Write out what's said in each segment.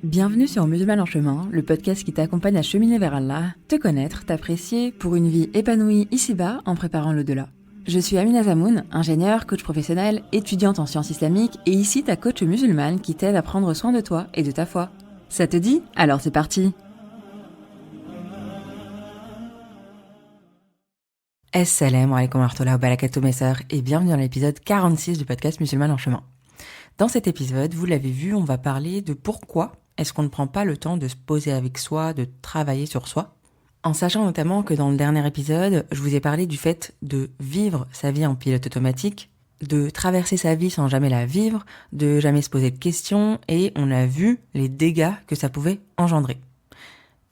Bienvenue sur Musulman en chemin, le podcast qui t'accompagne à cheminer vers Allah, te connaître, t'apprécier pour une vie épanouie ici-bas en préparant l'au-delà. Je suis Amina Zamoun, ingénieure, coach professionnelle, étudiante en sciences islamiques et ici ta coach musulmane qui t'aide à prendre soin de toi et de ta foi. Ça te dit ? Alors c'est parti ! Assalamu alaikum wa rahmatullahi wa barakatuh mes sœurs et bienvenue dans l'épisode 46 du podcast Musulman en chemin. Dans cet épisode, vous l'avez vu, on va parler de pourquoi est-ce qu'on ne prend pas le temps de se poser avec soi, de travailler sur soi, en sachant notamment que dans le dernier épisode, je vous ai parlé du fait de vivre sa vie en pilote automatique, de traverser sa vie sans jamais la vivre, de jamais se poser de questions, et on a vu les dégâts que ça pouvait engendrer.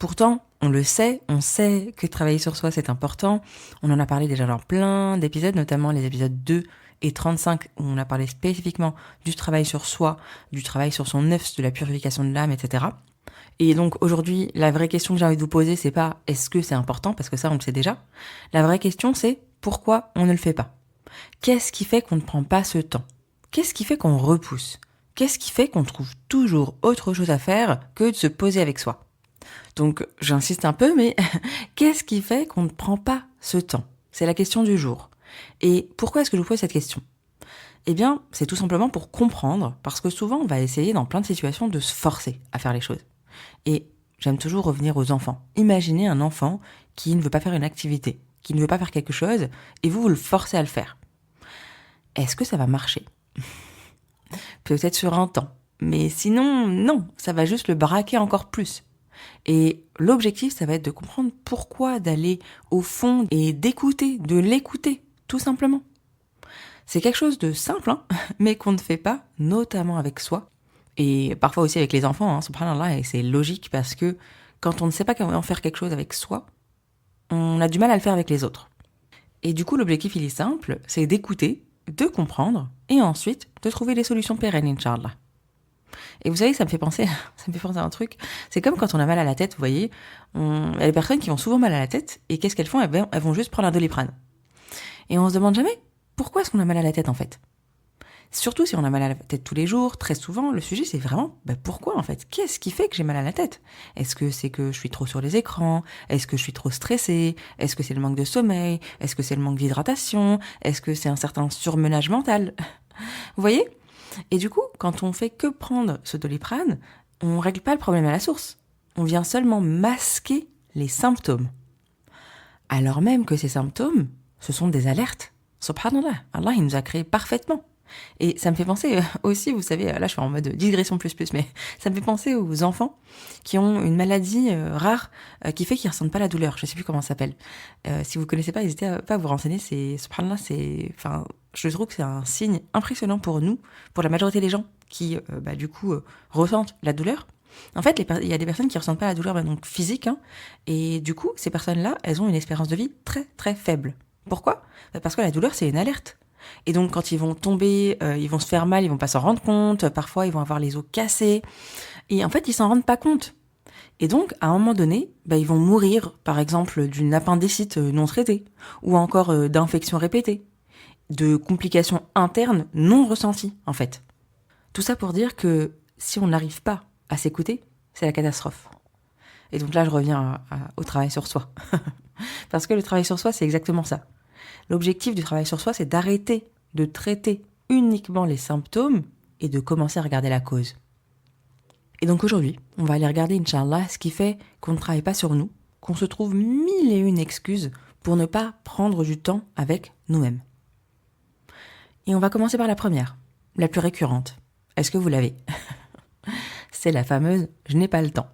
Pourtant, on le sait, on sait que travailler sur soi c'est important, on en a parlé déjà dans plein d'épisodes, notamment les épisodes 2 et 35 où on a parlé spécifiquement du travail sur soi, du travail sur son nefs, de la purification de l'âme, etc. Et donc aujourd'hui, la vraie question que j'ai envie de vous poser, c'est pas est-ce que c'est important, parce que ça on le sait déjà. La vraie question c'est pourquoi on ne le fait pas. Qu'est-ce qui fait qu'on ne prend pas ce temps ? Qu'est-ce qui fait qu'on repousse ? Qu'est-ce qui fait qu'on trouve toujours autre chose à faire que de se poser avec soi ? Donc j'insiste un peu, mais qu'est-ce qui fait qu'on ne prend pas ce temps ? C'est la question du jour. Et pourquoi est-ce que je vous pose cette question ? Eh bien, c'est tout simplement pour comprendre, parce que souvent on va essayer dans plein de situations de se forcer à faire les choses. Et j'aime toujours revenir aux enfants. Imaginez un enfant qui ne veut pas faire une activité, qui ne veut pas faire quelque chose, et vous le forcez à le faire. Est-ce que ça va marcher ? Peut-être sur un temps. Mais sinon, non, ça va juste le braquer encore plus. Et l'objectif, ça va être de comprendre pourquoi, d'aller au fond et d'écouter, de l'écouter, tout simplement. C'est quelque chose de simple, mais qu'on ne fait pas, notamment avec soi, et parfois aussi avec les enfants, subhanallah, et c'est logique parce que quand on ne sait pas comment faire quelque chose avec soi, on a du mal à le faire avec les autres. Et du coup, l'objectif, il est simple, c'est d'écouter, de comprendre, et ensuite de trouver des solutions pérennes, Inch'Allah. Et vous savez, ça me fait penser à un truc. C'est comme quand on a mal à la tête, vous voyez. Il y a des personnes qui ont souvent mal à la tête, et qu'est-ce qu'elles font ? Elles vont juste prendre un Doliprane. Et on se demande jamais, pourquoi est-ce qu'on a mal à la tête en fait ? Surtout si on a mal à la tête tous les jours, très souvent, le sujet c'est vraiment, pourquoi en fait ? Qu'est-ce qui fait que j'ai mal à la tête ? Est-ce que c'est que je suis trop sur les écrans ? Est-ce que je suis trop stressée ? Est-ce que c'est le manque de sommeil ? Est-ce que c'est le manque d'hydratation ? Est-ce que c'est un certain surmenage mental ? Vous voyez ? Et du coup, quand on fait que prendre ce Doliprane, on règle pas le problème à la source. On vient seulement masquer les symptômes. Alors même que ces symptômes, ce sont des alertes. Subhanallah, Allah il nous a créés parfaitement. Et ça me fait penser aussi, vous savez, là je suis en mode digression plus, mais ça me fait penser aux enfants qui ont une maladie rare qui fait qu'ils ne ressentent pas la douleur. Je ne sais plus comment ça s'appelle. Si vous ne connaissez pas, n'hésitez pas à vous renseigner. Subhanallah, je trouve que c'est un signe impressionnant pour nous, pour la majorité des gens qui, ressentent la douleur. En fait, il y a des personnes qui ne ressentent pas la douleur donc physique, et du coup, ces personnes-là, elles ont une espérance de vie très très faible. Pourquoi ? Parce que la douleur, c'est une alerte. Et donc, quand ils vont tomber, ils vont se faire mal, ils vont pas s'en rendre compte. Parfois, ils vont avoir les os cassés. Et en fait, ils s'en rendent pas compte. Et donc, à un moment donné, ils vont mourir, par exemple, d'une appendicite non traitée, ou encore d'infections répétées, de complications internes non ressenties, en fait. Tout ça pour dire que si on n'arrive pas à s'écouter, c'est la catastrophe. Et donc là, je reviens au travail sur soi. Parce que le travail sur soi, c'est exactement ça. L'objectif du travail sur soi, c'est d'arrêter de traiter uniquement les symptômes et de commencer à regarder la cause. Et donc aujourd'hui, on va aller regarder, Inch'Allah, ce qui fait qu'on ne travaille pas sur nous, qu'on se trouve 1001 excuses pour ne pas prendre du temps avec nous-mêmes. Et on va commencer par la première, la plus récurrente. Est-ce que vous l'avez ? C'est la fameuse « je n'ai pas le temps ».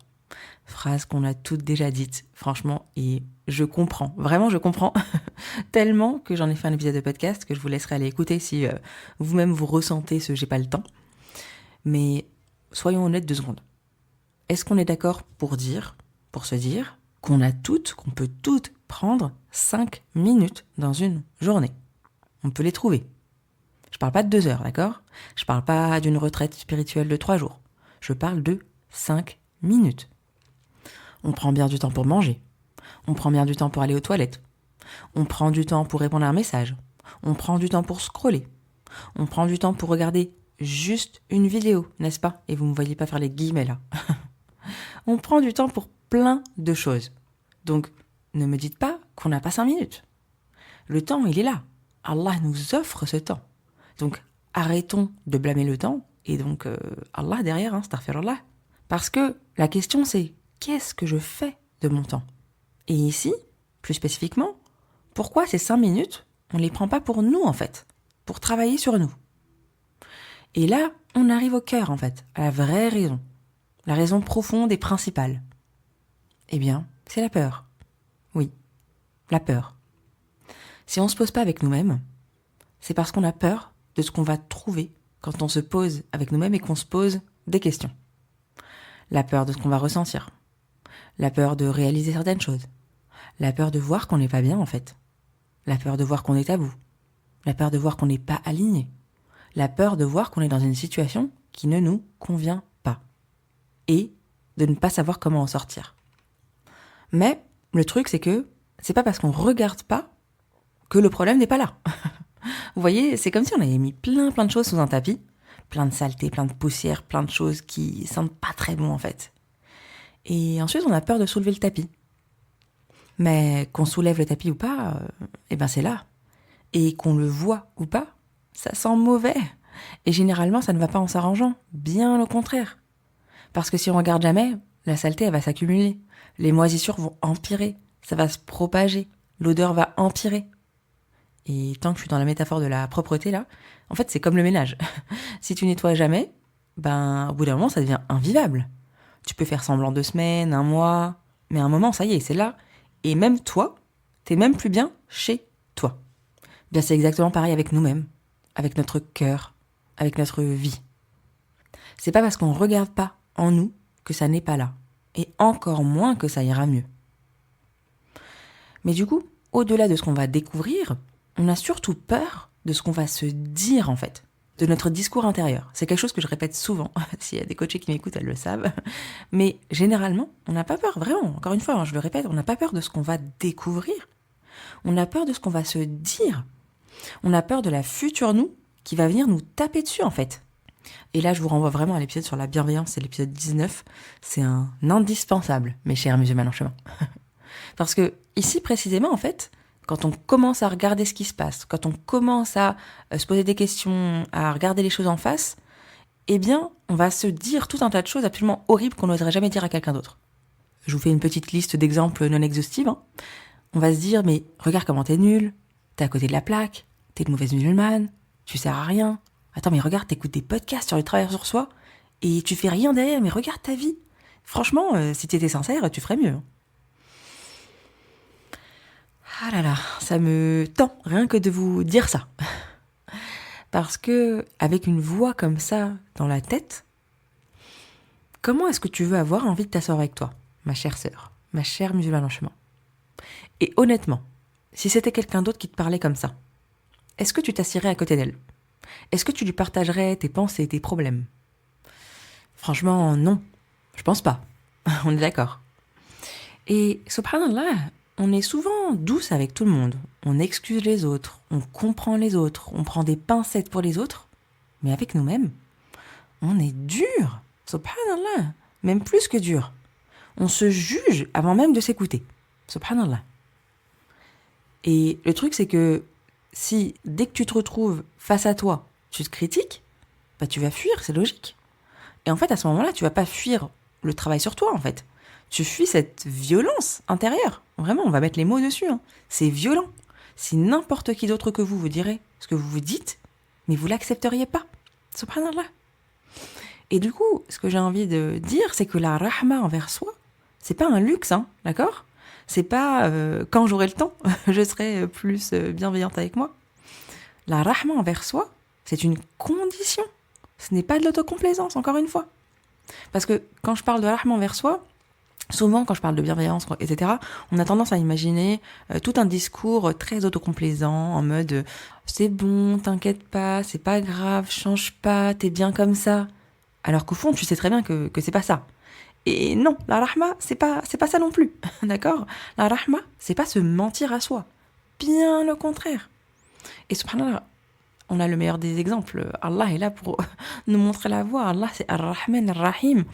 Phrase qu'on a toutes déjà dite, franchement, et je comprends, vraiment je comprends, tellement que j'en ai fait un épisode de podcast que je vous laisserai aller écouter si vous-même vous ressentez ce « j'ai pas le temps ». Mais soyons honnêtes 2 secondes. Est-ce qu'on est d'accord pour se dire qu'on peut toutes prendre 5 minutes dans une journée ? On peut les trouver. Je parle pas de 2 heures, d'accord ? Je parle pas d'une retraite spirituelle de 3 jours. Je parle de 5 minutes. On prend bien du temps pour manger. On prend bien du temps pour aller aux toilettes. On prend du temps pour répondre à un message. On prend du temps pour scroller. On prend du temps pour regarder juste une vidéo, n'est-ce pas ? Et vous me voyez pas faire les guillemets là. On prend du temps pour plein de choses. Donc, ne me dites pas qu'on n'a pas 5 minutes. Le temps, il est là. Allah nous offre ce temps. Donc, arrêtons de blâmer le temps. Et donc, Allah derrière, astaghfirullah. Parce que la question, c'est qu'est-ce que je fais de mon temps? Et ici, plus spécifiquement, pourquoi ces 5 minutes, on ne les prend pas pour nous, en fait, pour travailler sur nous? Et là, on arrive au cœur, en fait, à la vraie raison. La raison profonde et principale. Eh bien, c'est la peur. Oui, la peur. Si on ne se pose pas avec nous-mêmes, c'est parce qu'on a peur de ce qu'on va trouver quand on se pose avec nous-mêmes et qu'on se pose des questions. La peur de ce qu'on va ressentir. La peur de réaliser certaines choses. La peur de voir qu'on n'est pas bien, en fait. La peur de voir qu'on est à bout. La peur de voir qu'on n'est pas aligné. La peur de voir qu'on est dans une situation qui ne nous convient pas. Et de ne pas savoir comment en sortir. Mais le truc, c'est que c'est pas parce qu'on regarde pas que le problème n'est pas là. Vous voyez, c'est comme si on avait mis plein de choses sous un tapis, plein de saleté, plein de poussière, plein de choses qui sentent pas très bon en fait. Et ensuite, on a peur de soulever le tapis. Mais qu'on soulève le tapis ou pas, eh ben c'est là. Et qu'on le voit ou pas, ça sent mauvais. Et généralement, ça ne va pas en s'arrangeant, bien au contraire. Parce que si on regarde jamais, la saleté, elle va s'accumuler. Les moisissures vont empirer, ça va se propager, l'odeur va empirer. Et tant que je suis dans la métaphore de la propreté, là, en fait, c'est comme le ménage. Si tu nettoies jamais, ben, au bout d'un moment, ça devient invivable. Tu peux faire semblant 2 semaines, 1 mois, mais à un moment, ça y est, c'est là. Et même toi, t'es même plus bien chez toi. Bien, c'est exactement pareil avec nous-mêmes, avec notre cœur, avec notre vie. C'est pas parce qu'on regarde pas en nous que ça n'est pas là. Et encore moins que ça ira mieux. Mais du coup, au-delà de ce qu'on va découvrir, on a surtout peur de ce qu'on va se dire en fait, de notre discours intérieur. C'est quelque chose que je répète souvent, s'il y a des coachés qui m'écoutent, elles le savent. Mais généralement, on n'a pas peur, vraiment, encore une fois, je le répète, on n'a pas peur de ce qu'on va découvrir. On a peur de ce qu'on va se dire. On a peur de la future nous qui va venir nous taper dessus en fait. Et là, je vous renvoie vraiment à l'épisode sur la bienveillance, c'est l'épisode 19. C'est un indispensable, mes chers musulmans en chemin. Parce que ici, précisément, en fait, quand on commence à regarder ce qui se passe, quand on commence à se poser des questions, à regarder les choses en face, eh bien, on va se dire tout un tas de choses absolument horribles qu'on n'oserait jamais dire à quelqu'un d'autre. Je vous fais une petite liste d'exemples non exhaustifs. On va se dire, mais regarde comment t'es nulle, t'es à côté de la plaque, t'es une mauvaise musulmane, tu sers à rien. Attends, mais regarde, t'écoutes des podcasts sur le travail sur soi et tu fais rien derrière, mais regarde ta vie. Franchement, si t'étais sincère, tu ferais mieux. Ah là là, ça me tend rien que de vous dire ça. Parce que, avec une voix comme ça dans la tête, comment est-ce que tu veux avoir envie de t'asseoir avec toi, ma chère sœur, ma chère musulmane en chemin? Et honnêtement, si c'était quelqu'un d'autre qui te parlait comme ça, est-ce que tu t'assierais à côté d'elle? Est-ce que tu lui partagerais tes pensées, tes problèmes? Franchement, non. Je pense pas. On est d'accord. Et subhanallah, on est souvent douce avec tout le monde. On excuse les autres, on comprend les autres, on prend des pincettes pour les autres. Mais avec nous-mêmes, on est dur. Subhanallah. Même plus que dur. On se juge avant même de s'écouter. Subhanallah. Et le truc, c'est que si, dès que tu te retrouves face à toi, tu te critiques, bah tu vas fuir, c'est logique. Et en fait, à ce moment-là, tu vas pas fuir le travail sur toi, en fait. Tu fuis cette violence intérieure. Vraiment, on va mettre les mots dessus. C'est violent. Si n'importe qui d'autre que vous dirait ce que vous vous dites, mais vous l'accepteriez pas. Subhanallah. Et du coup, ce que j'ai envie de dire, c'est que la rahma envers soi, c'est pas un luxe, d'accord ? C'est pas quand j'aurai le temps, je serai plus bienveillante avec moi. La rahma envers soi, c'est une condition. Ce n'est pas de l'autocomplaisance, encore une fois. Parce que quand je parle de rahma envers soi, souvent quand je parle de bienveillance, etc., on a tendance à imaginer tout un discours très autocomplaisant, en mode c'est bon, t'inquiète pas, c'est pas grave, change pas, t'es bien comme ça. Alors qu'au fond, tu sais très bien que c'est pas ça. Et non, la rahma, c'est pas ça non plus, d'accord ? La rahma, c'est pas se mentir à soi. Bien le contraire. Et subhanallah, on a le meilleur des exemples. Allah est là pour nous montrer la voie. Allah, c'est Ar-Rahman, Ar-Rahim.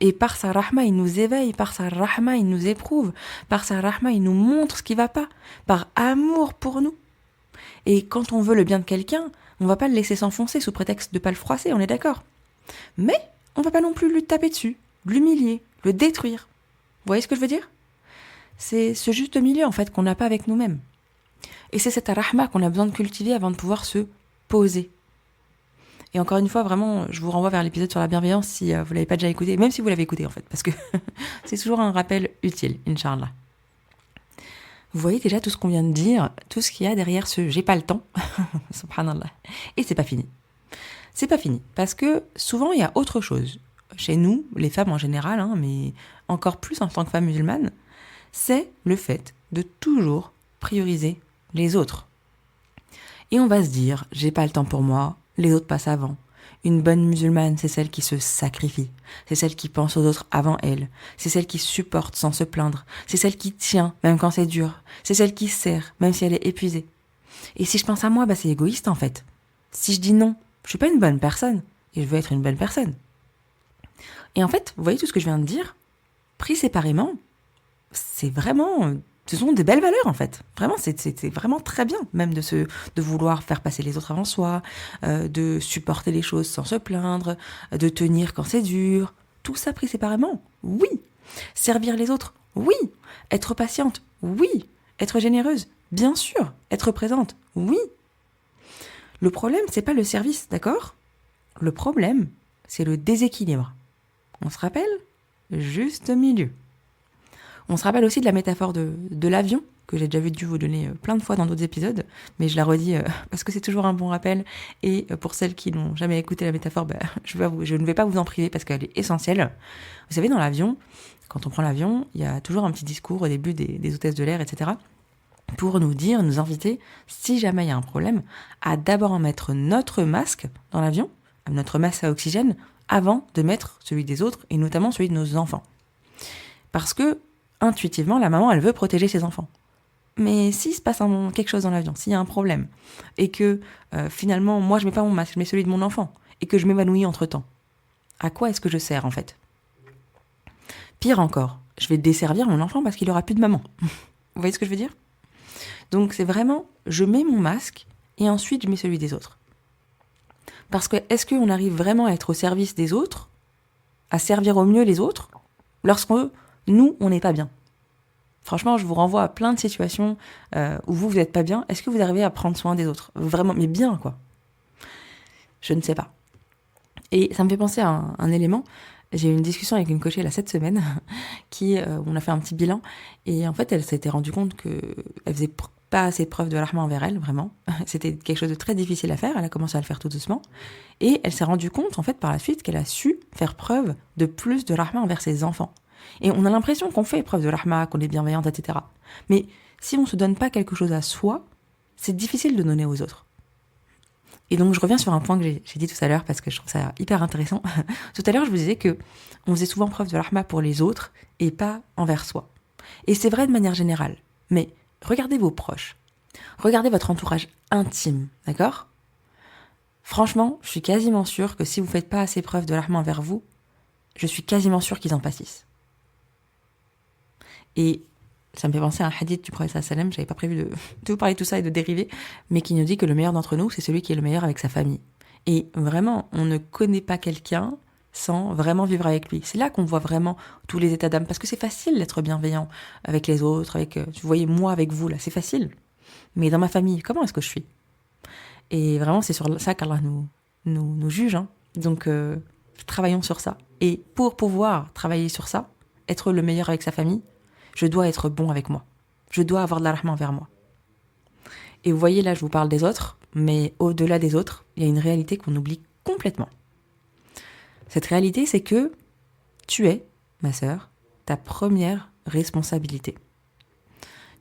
Et par sa rahma, il nous éveille. Par sa rahma, il nous éprouve. Par sa rahma, il nous montre ce qui va pas. Par amour pour nous. Et quand on veut le bien de quelqu'un, on va pas le laisser s'enfoncer sous prétexte de pas le froisser, on est d'accord. Mais on va pas non plus lui taper dessus, l'humilier, le détruire. Vous voyez ce que je veux dire ? C'est ce juste milieu, en fait, qu'on n'a pas avec nous-mêmes. Et c'est cette rahma qu'on a besoin de cultiver avant de pouvoir se poser. Et encore une fois, vraiment, je vous renvoie vers l'épisode sur la bienveillance si vous l'avez pas déjà écouté, même si vous l'avez écouté, en fait, parce que c'est toujours un rappel utile, Inch'Allah. Vous voyez déjà tout ce qu'on vient de dire, tout ce qu'il y a derrière ce « j'ai pas le temps », subhanallah. Et c'est pas fini. C'est pas fini, parce que souvent, il y a autre chose. Chez nous, les femmes en général, mais encore plus en tant que femme musulmane, c'est le fait de toujours prioriser les autres. Et on va se dire, j'ai pas le temps pour moi, les autres passent avant. Une bonne musulmane, c'est celle qui se sacrifie, c'est celle qui pense aux autres avant elle, c'est celle qui supporte sans se plaindre, c'est celle qui tient même quand c'est dur, c'est celle qui sert même si elle est épuisée. Et si je pense à moi, c'est égoïste en fait. Si je dis non, je suis pas une bonne personne et je veux être une bonne personne. Et en fait, vous voyez tout ce que je viens de dire, pris séparément, c'est vraiment, ce sont des belles valeurs en fait. Vraiment, c'est vraiment très bien, même de vouloir faire passer les autres avant soi, de supporter les choses sans se plaindre, de tenir quand c'est dur. Tout ça pris séparément, oui. Servir les autres, oui. Être patiente, oui. Être généreuse, bien sûr. Être présente, oui. Le problème, c'est pas le service, d'accord ? Le problème, c'est le déséquilibre. On se rappelle ? Juste milieu. On se rappelle aussi de la métaphore de l'avion, que j'ai déjà dû vous donner plein de fois dans d'autres épisodes, mais je la redis parce que c'est toujours un bon rappel, et pour celles qui n'ont jamais écouté la métaphore, je ne vais pas vous en priver parce qu'elle est essentielle. Vous savez, dans l'avion, quand on prend l'avion, il y a toujours un petit discours au début des hôtesses de l'air, etc., pour nous dire, nous inviter, si jamais il y a un problème, à d'abord en mettre notre masque dans l'avion, notre masque à oxygène, avant de mettre celui des autres, et notamment celui de nos enfants. Parce que, intuitivement, la maman, elle veut protéger ses enfants. Mais s'il se passe quelque chose dans l'avion, s'il y a un problème, et que finalement, moi, je mets pas mon masque, je mets celui de mon enfant, et que je m'évanouis entre-temps, à quoi est-ce que je sers, en fait ? Pire encore, je vais desservir mon enfant parce qu'il aura plus de maman. Vous voyez ce que je veux dire ? Donc, c'est vraiment, je mets mon masque, et ensuite, je mets celui des autres. Parce que, est-ce qu'on arrive vraiment à être au service des autres, à servir au mieux les autres, lorsque nous, on n'est pas bien ? Franchement, je vous renvoie à plein de situations où vous n'êtes pas bien. Est-ce que vous arrivez à prendre soin des autres ? Vraiment, mais bien, quoi. Je ne sais pas. Et ça me fait penser à un élément. J'ai eu une discussion avec une coachée là cette semaine, on a fait un petit bilan, et en fait, elle s'était rendue compte qu'elle faisait pas assez de preuve de rahma envers elle, vraiment. C'était quelque chose de très difficile à faire. Elle a commencé à le faire tout doucement. Et elle s'est rendue compte, en fait, par la suite, qu'elle a su faire preuve de plus de rahma envers ses enfants. Et on a l'impression qu'on fait preuve de rahma, qu'on est bienveillante, etc. Mais si on ne se donne pas quelque chose à soi, c'est difficile de donner aux autres. Et donc, je reviens sur un point que j'ai dit tout à l'heure parce que je trouve ça hyper intéressant. Tout à l'heure, je vous disais que on faisait souvent preuve de rahma pour les autres et pas envers soi. Et c'est vrai de manière générale. Mais regardez vos proches. Regardez votre entourage intime, d'accord ? Franchement, je suis quasiment sûre que si vous ne faites pas assez preuve de rahma envers vous, je suis quasiment sûre qu'ils en pâtissent. Et ça me fait penser à un hadith du prophète sallam, j'avais pas prévu de vous parler de tout ça et de dériver, mais qui nous dit que le meilleur d'entre nous, c'est celui qui est le meilleur avec sa famille. Et vraiment, on ne connaît pas quelqu'un sans vraiment vivre avec lui. C'est là qu'on voit vraiment tous les états d'âme, parce que c'est facile d'être bienveillant avec les autres, vous voyez, moi avec vous, là, c'est facile. Mais dans ma famille, comment est-ce que je suis ? Et vraiment, c'est sur ça qu'Allah nous juge. Donc, travaillons sur ça. Et pour pouvoir travailler sur ça, être le meilleur avec sa famille, je dois être bon avec moi. Je dois avoir de la rahma envers moi. Et vous voyez, là, je vous parle des autres, mais au-delà des autres, il y a une réalité qu'on oublie complètement. Cette réalité, c'est que tu es, ma sœur, ta première responsabilité.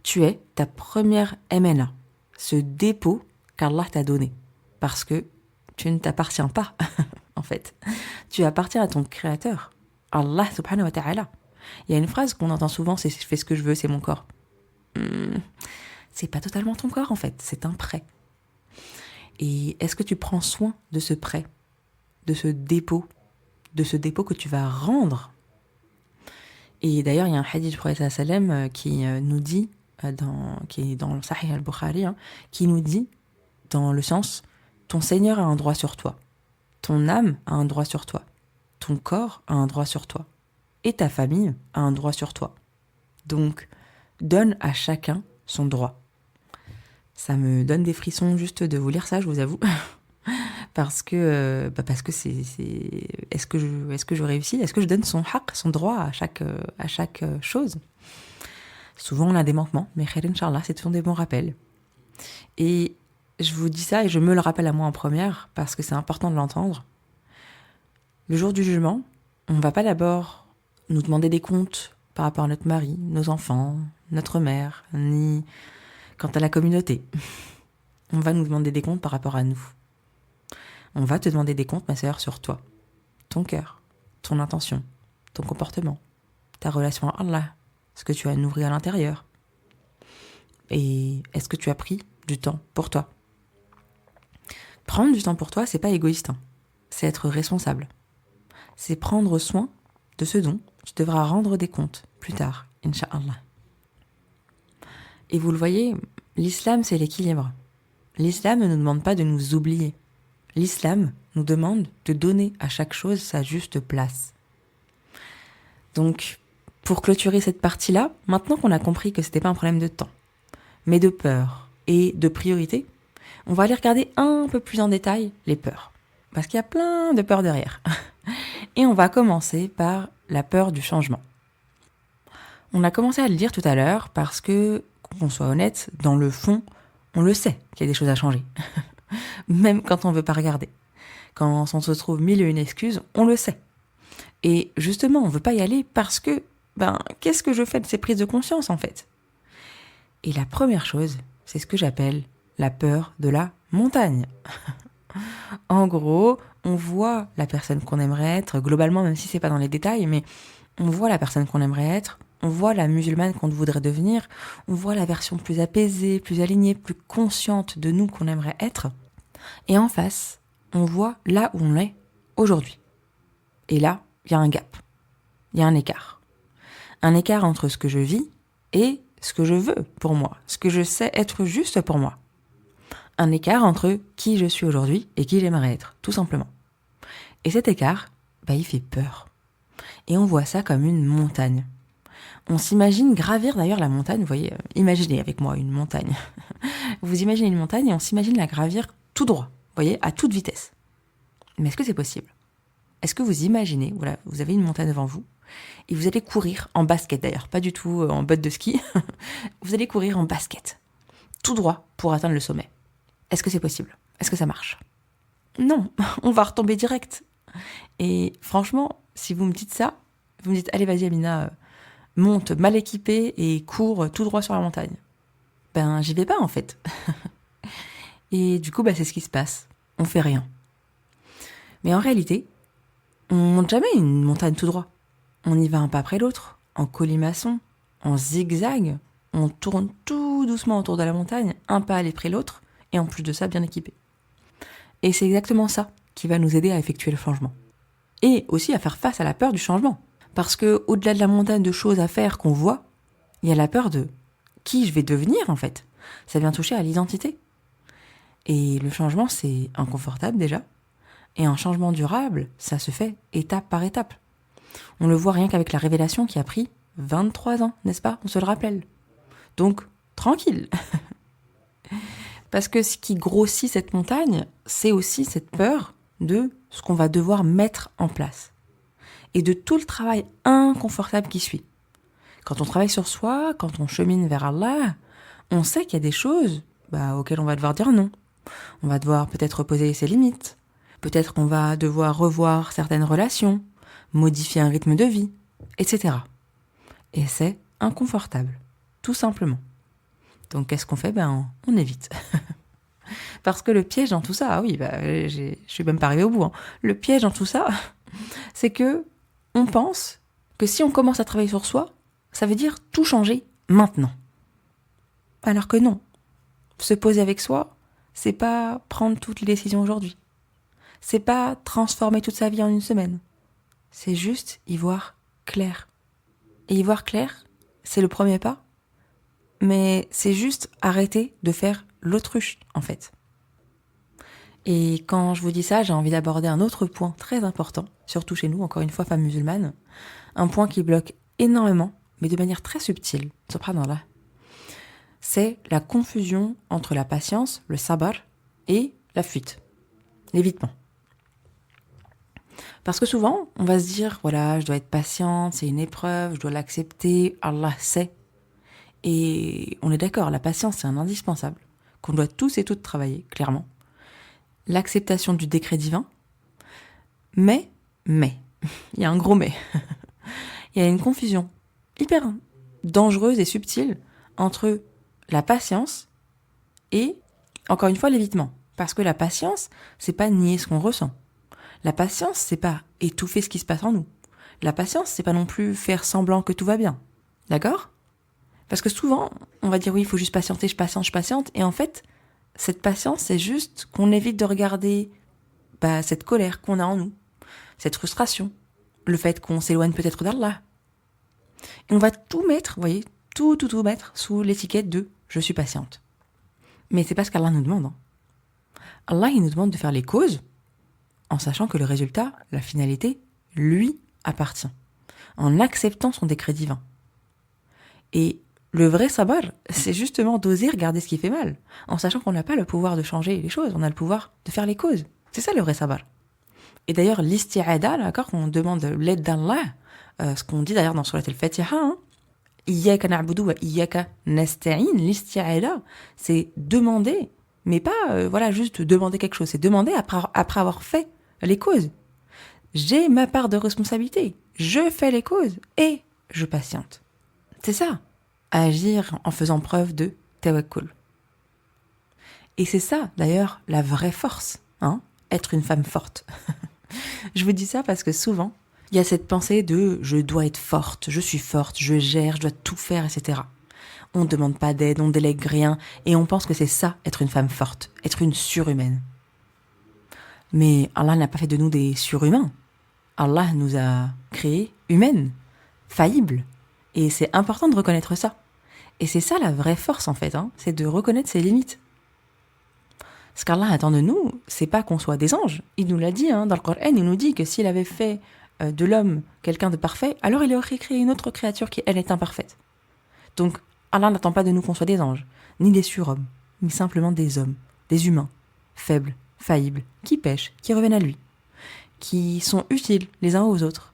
Tu es ta première MNA, ce dépôt qu'Allah t'a donné. Parce que tu ne t'appartiens pas, en fait. Tu appartiens à ton créateur, Allah subhanahu wa ta'ala. Il y a une phrase qu'on entend souvent, c'est « je fais ce que je veux, c'est mon corps ». C'est pas totalement ton corps, en fait, c'est un prêt. Et est-ce que tu prends soin de ce prêt, de ce dépôt que tu vas rendre? Et d'ailleurs, il y a un hadith du prophète sallam qui nous dit, qui est dans le Sahih al-Bukhari, qui nous dit, dans le sens, ton Seigneur a un droit sur toi, ton âme a un droit sur toi, ton corps a un droit sur toi, et ta famille a un droit sur toi. Donc, donne à chacun son droit. Ça me donne des frissons juste de vous lire ça, je vous avoue. Parce que c'est est-ce que je réussis, est-ce que je donne son haq, son droit à chaque chose. Souvent on a des manquements, mais khair inchallah, c'est toujours des bons rappels. Et je vous dis ça et je me le rappelle à moi en première parce que c'est important de l'entendre. Le jour du jugement, on ne va pas d'abord nous demander des comptes par rapport à notre mari, nos enfants, notre mère, ni quant à la communauté. On va nous demander des comptes par rapport à nous. On va te demander des comptes, ma sœur, sur toi, ton cœur, ton intention, ton comportement, ta relation à Allah, ce que tu as nourri à l'intérieur. Et est-ce que tu as pris du temps pour toi? Prendre du temps pour toi, c'est pas égoïste, c'est être responsable. C'est prendre soin de ce dont tu devras rendre des comptes plus tard, Inch'Allah. Et vous le voyez, l'islam, c'est l'équilibre. L'islam ne nous demande pas de nous oublier. L'islam nous demande de donner à chaque chose sa juste place. Donc, pour clôturer cette partie-là, maintenant qu'on a compris que c'était pas un problème de temps, mais de peur et de priorité, on va aller regarder un peu plus en détail les peurs. Parce qu'il y a plein de peurs derrière. Et on va commencer par la peur du changement. On a commencé à le dire tout à l'heure parce que, qu'on soit honnête, dans le fond, on le sait qu'il y a des choses à changer. Même quand on veut pas regarder. Quand on se trouve mille et une excuses, on le sait. Et justement, on veut pas y aller parce que, qu'est-ce que je fais de ces prises de conscience, en fait? Et la première chose, c'est ce que j'appelle la peur de la montagne. En gros, on voit la personne qu'on aimerait être, globalement, même si c'est pas dans les détails, mais on voit la personne qu'on aimerait être, on voit la musulmane qu'on voudrait devenir, on voit la version plus apaisée, plus alignée, plus consciente de nous qu'on aimerait être. Et en face, on voit là où on est aujourd'hui. Et là, il y a un gap, il y a un écart. Un écart entre ce que je vis et ce que je veux pour moi, ce que je sais être juste pour moi. Un écart entre qui je suis aujourd'hui et qui j'aimerais être, tout simplement. Et cet écart, il fait peur. Et on voit ça comme une montagne. On s'imagine gravir d'ailleurs la montagne, vous voyez, imaginez avec moi une montagne. Vous imaginez une montagne et on s'imagine la gravir tout droit, vous voyez, à toute vitesse. Mais est-ce que c'est possible? Est-ce que vous imaginez, voilà, vous avez une montagne devant vous, et vous allez courir en basket d'ailleurs, pas du tout en botte de ski, vous allez courir en basket, tout droit pour atteindre le sommet. Est-ce que c'est possible? Est-ce que ça marche? Non, on va retomber direct. Et franchement, si vous me dites ça, vous me dites, allez vas-y Amina, monte mal équipée et cours tout droit sur la montagne. J'y vais pas en fait. Et du coup, c'est ce qui se passe. On fait rien. Mais en réalité, on monte jamais une montagne tout droit. On y va un pas après l'autre, en colimaçon, en zigzag. On tourne tout doucement autour de la montagne, un pas après l'autre, et en plus de ça, bien équipé. Et c'est exactement ça qui va nous aider à effectuer le changement. Et aussi à faire face à la peur du changement. Parce que au-delà de la montagne de choses à faire qu'on voit, il y a la peur de qui je vais devenir en fait. Ça vient toucher à l'identité. Et le changement, c'est inconfortable déjà. Et un changement durable, ça se fait étape par étape. On le voit rien qu'avec la révélation qui a pris 23 ans, n'est-ce pas? On se le rappelle. Donc, tranquille. Parce que ce qui grossit cette montagne, c'est aussi cette peur de ce qu'on va devoir mettre en place. Et de tout le travail inconfortable qui suit. Quand on travaille sur soi, quand on chemine vers Allah, on sait qu'il y a des choses auxquelles on va devoir dire non. On va devoir peut-être poser ses limites. Peut-être qu'on va devoir revoir certaines relations, modifier un rythme de vie, etc. Et c'est inconfortable, tout simplement. Donc qu'est-ce qu'on fait? On évite. Parce que le piège dans tout ça, je suis même pas arrivée au bout. Le piège dans tout ça, c'est que on pense que si on commence à travailler sur soi, ça veut dire tout changer maintenant. Alors que non. Se poser avec soi, c'est pas prendre toutes les décisions aujourd'hui. C'est pas transformer toute sa vie en une semaine. C'est juste y voir clair. Et y voir clair, c'est le premier pas. Mais c'est juste arrêter de faire l'autruche, en fait. Et quand je vous dis ça, j'ai envie d'aborder un autre point très important, surtout chez nous, encore une fois, femmes musulmanes. Un point qui bloque énormément, mais de manière très subtile, subhanallah. C'est la confusion entre la patience, le sabar, et la fuite, l'évitement. Parce que souvent, on va se dire, voilà, je dois être patiente, c'est une épreuve, je dois l'accepter, Allah sait. Et on est d'accord, la patience, c'est un indispensable, qu'on doit tous et toutes travailler, clairement. L'acceptation du décret divin, mais, il y a un gros mais. Il y a une confusion hyper dangereuse et subtile entre la patience et, encore une fois, l'évitement. Parce que la patience, c'est pas nier ce qu'on ressent. La patience, c'est pas étouffer ce qui se passe en nous. La patience, c'est pas non plus faire semblant que tout va bien. D'accord ? Parce que souvent, on va dire oui, il faut juste patienter, je patiente. Et en fait, cette patience, c'est juste qu'on évite de regarder cette colère qu'on a en nous, cette frustration, le fait qu'on s'éloigne peut-être d'Allah. Et on va tout mettre, vous voyez, tout mettre sous l'étiquette de « je suis patiente ». Mais c'est pas ce qu'Allah nous demande. Hein. Allah, il nous demande de faire les causes en sachant que le résultat, la finalité, lui appartient, en acceptant son décret divin. Et le vrai sabar, c'est justement d'oser regarder ce qui fait mal, en sachant qu'on n'a pas le pouvoir de changer les choses, on a le pouvoir de faire les causes. C'est ça le vrai sabar. Et d'ailleurs, l'isti'ada, d'accord, qu'on demande l'aide d'Allah, ce qu'on dit d'ailleurs dans Surat al-Fatiha, hein, Iyyaka na'budu wa iyyaka nasta'in, l'isti'ada, c'est demander, mais pas juste demander quelque chose, c'est demander après avoir fait les causes. J'ai ma part de responsabilité, je fais les causes et je patiente. C'est ça, agir en faisant preuve de tawakkul. Et c'est ça, d'ailleurs, la vraie force, hein, être une femme forte. Je vous dis ça parce que souvent, il y a cette pensée de « je dois être forte, je suis forte, je gère, je dois tout faire, etc. » On ne demande pas d'aide, on ne délègue rien, et on pense que c'est ça, être une femme forte, être une surhumaine. Mais Allah n'a pas fait de nous des surhumains. Allah nous a créés humaines, faillibles. Et c'est important de reconnaître ça. Et c'est ça la vraie force en fait, hein, c'est de reconnaître ses limites. Ce qu'Allah attend de nous, c'est pas qu'on soit des anges. Il nous l'a dit dans le Coran, il nous dit que s'il avait fait de l'homme quelqu'un de parfait, alors il aurait créé une autre créature qui, elle, est imparfaite. Donc Allah n'attend pas de nous qu'on soit des anges, ni des surhommes, mais simplement des hommes, des humains, faibles, faillibles, qui pêchent, qui reviennent à lui, qui sont utiles les uns aux autres,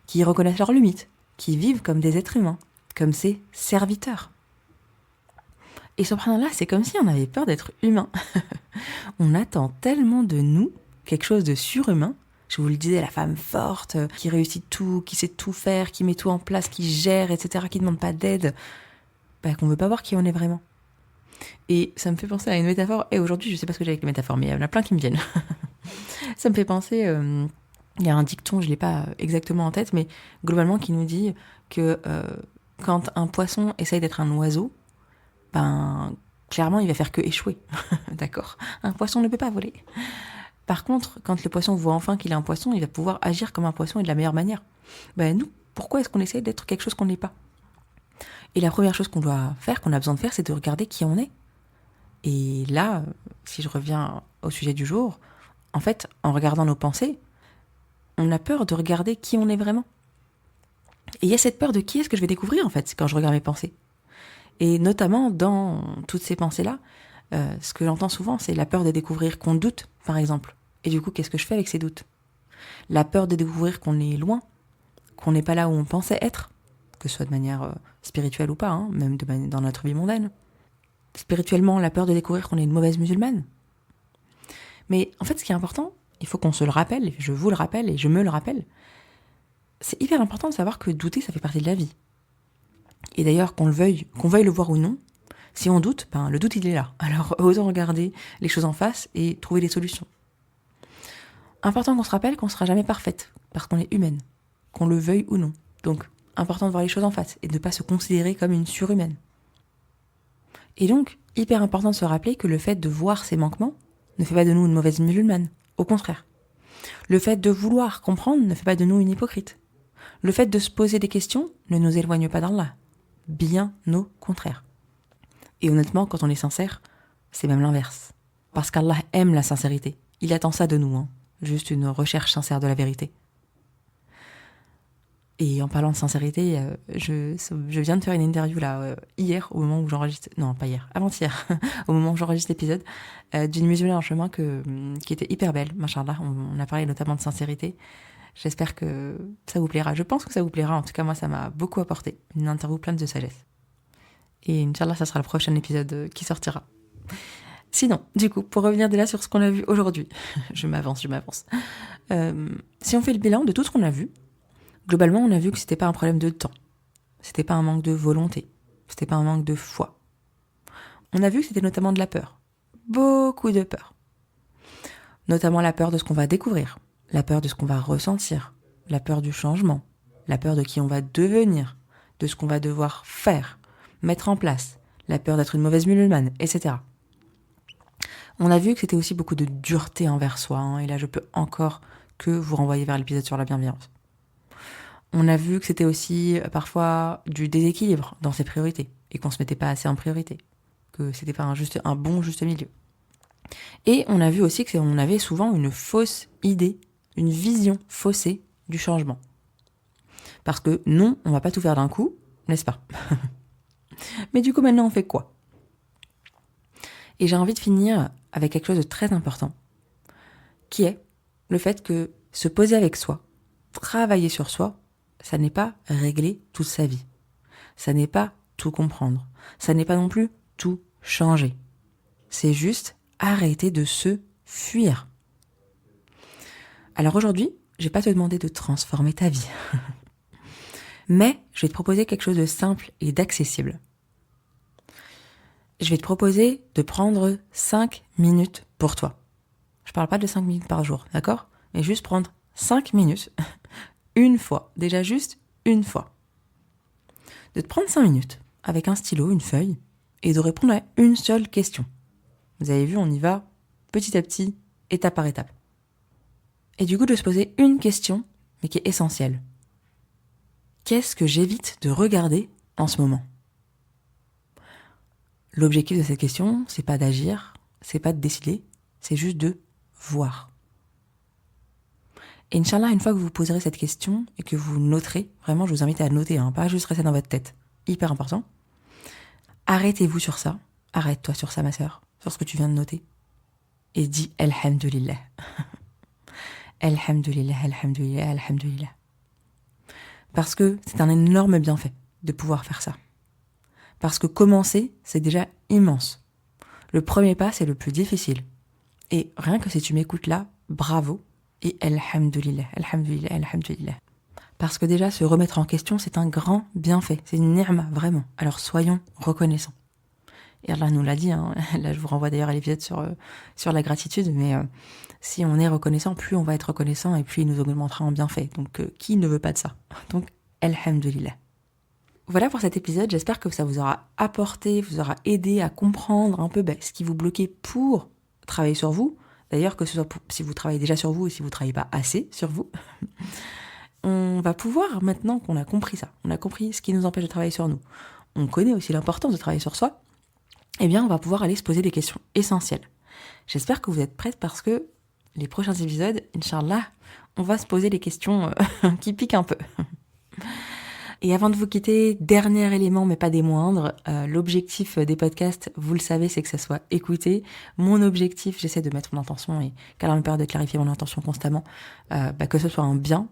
qui reconnaissent leurs limites, qui vivent comme des êtres humains, comme ses serviteurs. Et subhanallah, c'est comme si on avait peur d'être humain. On attend tellement de nous quelque chose de surhumain. Je vous le disais, la femme forte, qui réussit tout, qui sait tout faire, qui met tout en place, qui gère, etc., qui ne demande pas d'aide, qu'on ne veut pas voir qui on est vraiment. Et ça me fait penser à une métaphore, et aujourd'hui je ne sais pas ce que j'ai avec les métaphores, mais il y en a plein qui me viennent. Ça me fait penser, il y a un dicton, je ne l'ai pas exactement en tête, mais globalement qui nous dit que quand un poisson essaye d'être un oiseau, clairement, il va faire que échouer. D'accord ? Un poisson ne peut pas voler. Par contre, quand le poisson voit enfin qu'il est un poisson, il va pouvoir agir comme un poisson et de la meilleure manière. Nous, pourquoi est-ce qu'on essaye d'être quelque chose qu'on n'est pas ? Et la première chose qu'on doit faire, qu'on a besoin de faire, c'est de regarder qui on est. Et là, si je reviens au sujet du jour, en fait, en regardant nos pensées, on a peur de regarder qui on est vraiment. Et il y a cette peur de qui est-ce que je vais découvrir, en fait, quand je regarde mes pensées. Et notamment dans toutes ces pensées-là, ce que j'entends souvent, c'est la peur de découvrir qu'on doute, par exemple. Et du coup, qu'est-ce que je fais avec ces doutes ? La peur de découvrir qu'on est loin, qu'on n'est pas là où on pensait être, que ce soit de manière spirituelle ou pas, hein, même dans notre vie mondaine. Spirituellement, la peur de découvrir qu'on est une mauvaise musulmane. Mais en fait, ce qui est important, il faut qu'on se le rappelle, je vous le rappelle et je me le rappelle, c'est hyper important de savoir que douter, ça fait partie de la vie. Et d'ailleurs, qu'on veuille le voir ou non, si on doute, le doute il est là. Alors osons regarder les choses en face et trouver des solutions. Important qu'on se rappelle qu'on ne sera jamais parfaite, parce qu'on est humaine, qu'on le veuille ou non. Donc, important de voir les choses en face et de ne pas se considérer comme une surhumaine. Et donc, hyper important de se rappeler que le fait de voir ces manquements ne fait pas de nous une mauvaise musulmane. Au contraire. Le fait de vouloir comprendre ne fait pas de nous une hypocrite. Le fait de se poser des questions ne nous éloigne pas d'Allah. Bien au contraire. Et honnêtement, quand on est sincère, c'est même l'inverse. Parce qu'Allah aime la sincérité. Il attend ça de nous, juste une recherche sincère de la vérité. Et en parlant de sincérité, je viens de faire une interview là hier, au moment où j'enregistre... Non, pas hier, avant-hier, au moment où j'enregistre l'épisode, d'une musulmane en chemin qui était hyper belle, machallah. On a parlé notamment de sincérité. J'espère que ça vous plaira. Je pense que ça vous plaira. En tout cas, moi, ça m'a beaucoup apporté. Une interview pleine de sagesse. Et Inch'Allah, ça sera le prochain épisode qui sortira. Sinon, du coup, pour revenir déjà sur ce qu'on a vu aujourd'hui, je m'avance. Si on fait le bilan de tout ce qu'on a vu, globalement, on a vu que c'était pas un problème de temps. C'était pas un manque de volonté. C'était pas un manque de foi. On a vu que c'était notamment de la peur. Beaucoup de peur. Notamment la peur de ce qu'on va découvrir. La peur de ce qu'on va ressentir. La peur du changement. La peur de qui on va devenir. De ce qu'on va devoir faire. Mettre en place. La peur d'être une mauvaise musulmane, etc. On a vu que c'était aussi beaucoup de dureté envers soi. Et là, je peux encore que vous renvoyer vers l'épisode sur la bienveillance. On a vu que c'était aussi parfois du déséquilibre dans ses priorités et qu'on se mettait pas assez en priorité, que c'était pas un bon juste milieu. Et on a vu aussi qu'on avait souvent une fausse idée, une vision faussée du changement. Parce que non, on va pas tout faire d'un coup, n'est-ce pas? Mais du coup, maintenant, on fait quoi? Et j'ai envie de finir avec quelque chose de très important, qui est le fait que se poser avec soi, travailler sur soi, ça n'est pas régler toute sa vie. Ça n'est pas tout comprendre. Ça n'est pas non plus tout changer. C'est juste arrêter de se fuir. Alors aujourd'hui, je vais pas te demander de transformer ta vie. Mais je vais te proposer quelque chose de simple et d'accessible. Je vais te proposer de prendre 5 minutes pour toi. Je parle pas de 5 minutes par jour, d'accord? Mais juste prendre 5 minutes une fois, déjà juste une fois. De te prendre 5 minutes avec un stylo, une feuille, et de répondre à une seule question. Vous avez vu, on y va petit à petit, étape par étape. Et du coup, de se poser une question, mais qui est essentielle. Qu'est-ce que j'évite de regarder en ce moment? L'objectif de cette question, c'est pas d'agir, c'est pas de décider, c'est juste de voir. Et Inch'Allah, une fois que vous poserez cette question et que vous noterez, vraiment je vous invite à noter, pas juste rester dans votre tête, hyper important. Arrêtez-vous sur ça, arrête-toi sur ça ma sœur, sur ce que tu viens de noter, et dis Alhamdulillah. Alhamdulillah, Alhamdulillah, Alhamdulillah. Parce que c'est un énorme bienfait de pouvoir faire ça. Parce que commencer, c'est déjà immense. Le premier pas, c'est le plus difficile. Et rien que si tu m'écoutes là, bravo, et Alhamdulillah, Alhamdulillah, Alhamdulillah. Parce que déjà, se remettre en question, c'est un grand bienfait. C'est une ni'ma, vraiment. Alors soyons reconnaissants. Et Allah nous l'a dit, là je vous renvoie d'ailleurs à l'épisode sur la gratitude, mais si on est reconnaissant, plus on va être reconnaissant et plus il nous augmentera en bienfait. Donc qui ne veut pas de ça? Donc Alhamdulillah. Voilà pour cet épisode, j'espère que ça vous aura apporté, vous aura aidé à comprendre un peu ce qui vous bloquait pour travailler sur vous. D'ailleurs, que ce soit si vous travaillez déjà sur vous ou si vous ne travaillez pas assez sur vous. On va pouvoir, maintenant qu'on a compris ça, on a compris ce qui nous empêche de travailler sur nous, on connaît aussi l'importance de travailler sur soi, eh bien on va pouvoir aller se poser des questions essentielles. J'espère que vous êtes prêtes parce que les prochains épisodes, Inch'Allah, on va se poser des questions qui piquent un peu. Et avant de vous quitter, dernier élément, mais pas des moindres, l'objectif des podcasts, vous le savez, c'est que ça soit écouté. Mon objectif, j'essaie de mettre mon intention et qu'Allah me permette de clarifier mon intention constamment, que ce soit un bien,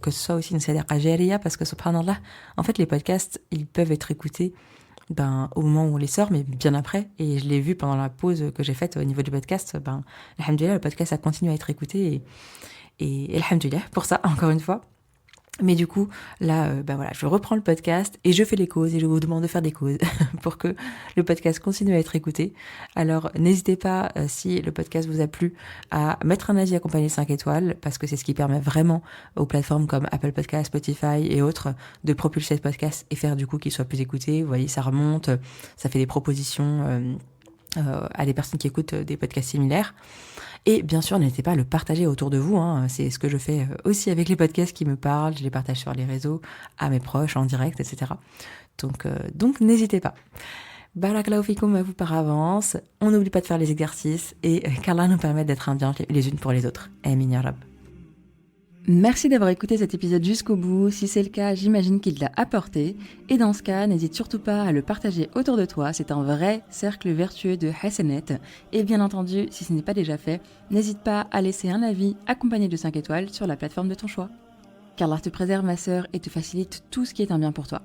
que ce soit aussi une sadaqa jariya, parce que subhanallah, en fait, les podcasts, ils peuvent être écoutés au moment où on les sort, mais bien après. Et je l'ai vu pendant la pause que j'ai faite au niveau du podcast, alhamdoulilah, le podcast a continué à être écouté et alhamdoulilah pour ça, encore une fois. Mais du coup, là, je reprends le podcast et je fais les causes et je vous demande de faire des causes pour que le podcast continue à être écouté. Alors, n'hésitez pas, si le podcast vous a plu, à mettre un avis accompagné 5 étoiles parce que c'est ce qui permet vraiment aux plateformes comme Apple Podcast, Spotify et autres de propulser ce podcast et faire du coup qu'il soit plus écouté. Vous voyez, ça remonte, ça fait des propositions à des personnes qui écoutent des podcasts similaires. Et bien sûr, n'hésitez pas à le partager autour de vous. C'est ce que je fais aussi avec les podcasts qui me parlent. Je les partage sur les réseaux, à mes proches, en direct, etc. Donc n'hésitez pas. Barakallahu fikoum à vous par avance. On n'oublie pas de faire les exercices et qu'Allah nous permette d'être un bien les unes pour les autres. Amin ya Rab. Merci d'avoir écouté cet épisode jusqu'au bout. Si c'est le cas, j'imagine qu'il t'a apporté. Et dans ce cas, n'hésite surtout pas à le partager autour de toi. C'est un vrai cercle vertueux de Hasanet. Et bien entendu, si ce n'est pas déjà fait, n'hésite pas à laisser un avis accompagné de 5 étoiles sur la plateforme de ton choix. Qu'Allah te préserve ma sœur et te facilite tout ce qui est un bien pour toi.